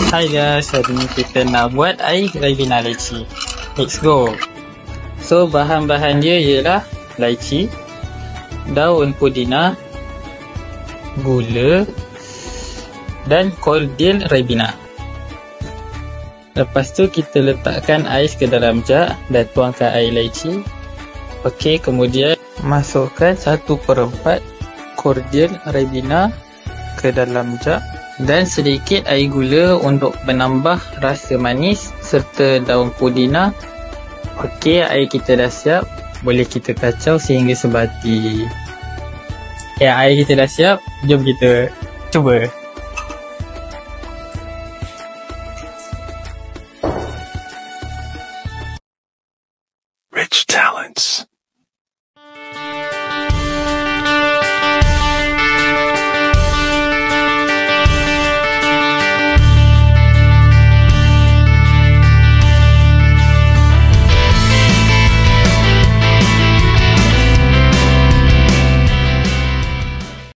Hai guys, hari ni kita nak buat air Ribena lychee. Let's go. So bahan-bahan dia ialah lychee, daun pudina, gula dan cordial Ribena. Lepas tu kita letakkan ais ke dalam jug dan tuangkan air lychee. Okey, kemudian masukkan 1/4 cordial Ribena ke dalam jug dan sedikit air gula untuk menambah rasa manis serta daun pudina. Okey, air kita dah siap. Boleh kita kacau sehingga sebati. Ya, air kita dah siap. Jom kita cuba. Rich talents.